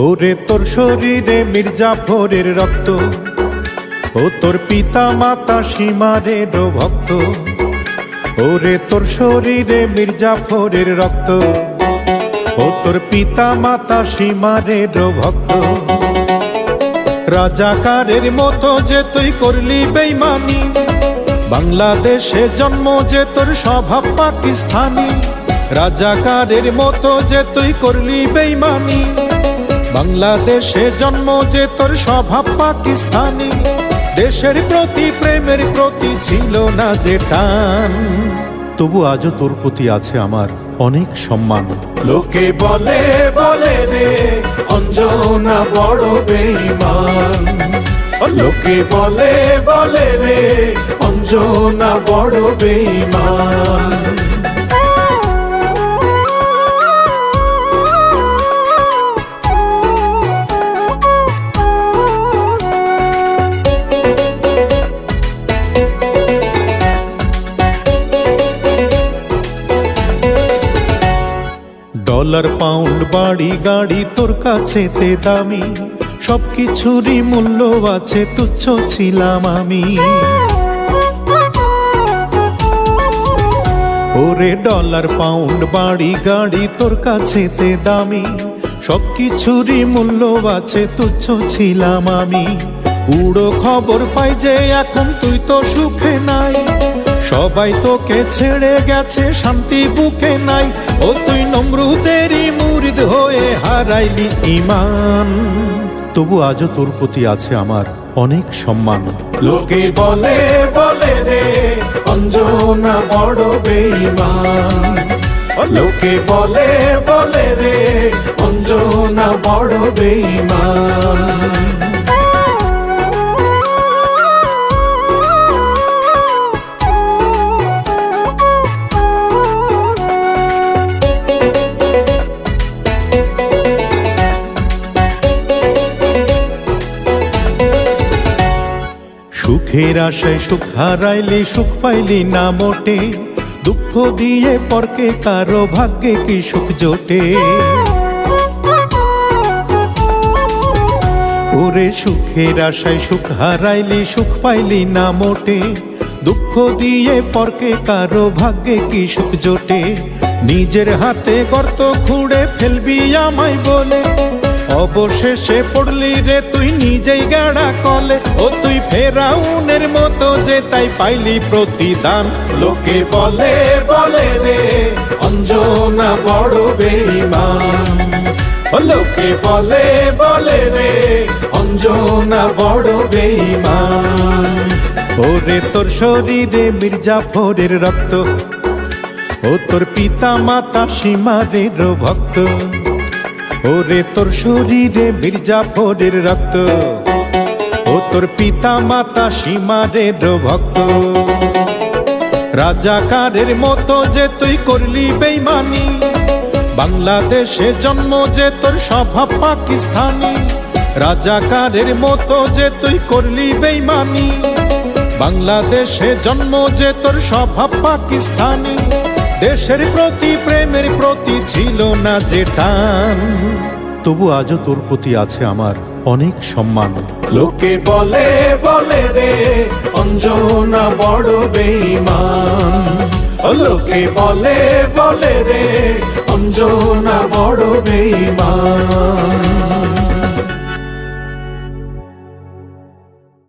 ওরে তোর শরীরে মির্জাফরের রক্ত, ও তোর পিতা মাতা সীমারের ভক্ত। ওরে তোর শরীরে মির্জাফরের রক্ত, ও তোর পিতা মাতা সীমারের ভক্ত। রাজাকারের মতো যে তুই করলি বেঈমানি, বাংলাদেশে জন্ম যে তোর স্বভাব পাকিস্তানি। রাজাকারের মতো যে তুই করলি বেঈমানি, বাংলাদেশে জন্ম যে তোর স্বভাব পাকিস্তানি। দেশের প্রতি প্রেমের প্রতি ছিল না যে টান, তবু আজও তোর প্রতি আছে আমার অনেক সম্মান। লোকে বলে বলে রে অঞ্জনা বড় বেঈমান, লোকে বলে বলে রে অঞ্জনা বড় বেঈমান। ডলার পাউন্ড বাড়ি গাড়ি তোর কাছেতে দামি, সবকিছুরই মূল্য আছে, তুচ্ছ ছিলাম আমি। ওরে ডলার পাউন্ড বাড়ি গাড়ি তোর কাছেতে দামি, সবকিছুরই মূল্য আছে, তুচ্ছ ছিলাম আমি। উড়ো খবর পাই যে এখন তুই তো সুখে নাই, সবাই তোকে ছেড়ে গেছে, শান্তি বুকে নাই। ও তুই নমরুদেরই মুরিদ হয়ে হারাইলি ঈমান, তবু আজও তোর প্রতি আছে আমার অনেক সম্মান। লোকে বলে বলে রে অঞ্জনা বড় বেঈমান, লোকে বলে বলে রে অঞ্জনা বড় বেঈমান। সুখের আশায় সুখ হারাইলি, সুখ পাইলি না মোটে, দুঃখ দিয়ে পরকে কারো ভাগ্যে কি সুখ জোটে। ওরে সুখের আশায় সুখ হারাইলি, সুখ পাইলি না মোটে, দুঃখ দিয়ে পরকে কারো ভাগ্যে কি সুখ জোটে। নিজের হাতে গর্ত খুঁড়ে ফেলবি আমায় বলে, অবশেষে পড়লি রে তুই নিজেই গাড়া কলে। ও তুই ফেরাউনের মতো যে তাই পাইলি প্রতিদান। লোকে বলে বলে রে অঞ্জনা বড় বেঈমান, লোকে বলে বলে রে অঞ্জনা বড় বেঈমান। ওরে তোর শরীরে মির্জাফরের রক্ত, ও তোর পিতা মাতা সীমারের ভক্ত। ওরে তোর শরীরে মির্জাফরের রক্ত, ও তোর পিতা মাতা সীমারের ভক্ত। রাজাকারের মতো যে তুই করলি বেঈমানি, বাংলাদেশে জন্ম যে তোর স্বভাব পাকিস্তানি। রাজাকারের মতো যে তুই করলি বেঈমানি, বাংলাদেশে জন্ম যে তোর স্বভাব পাকিস্তানি। দেশের প্রতি প্রেমের প্রতি ছিল না যে টান, তবু আজও তোর প্রতি আছে আমার অনেক সম্মান। লোকে বলে বলে রে অঞ্জনা বড় বেঈমান, লোকে বলে বলে রে অঞ্জনা বড় বেঈমান।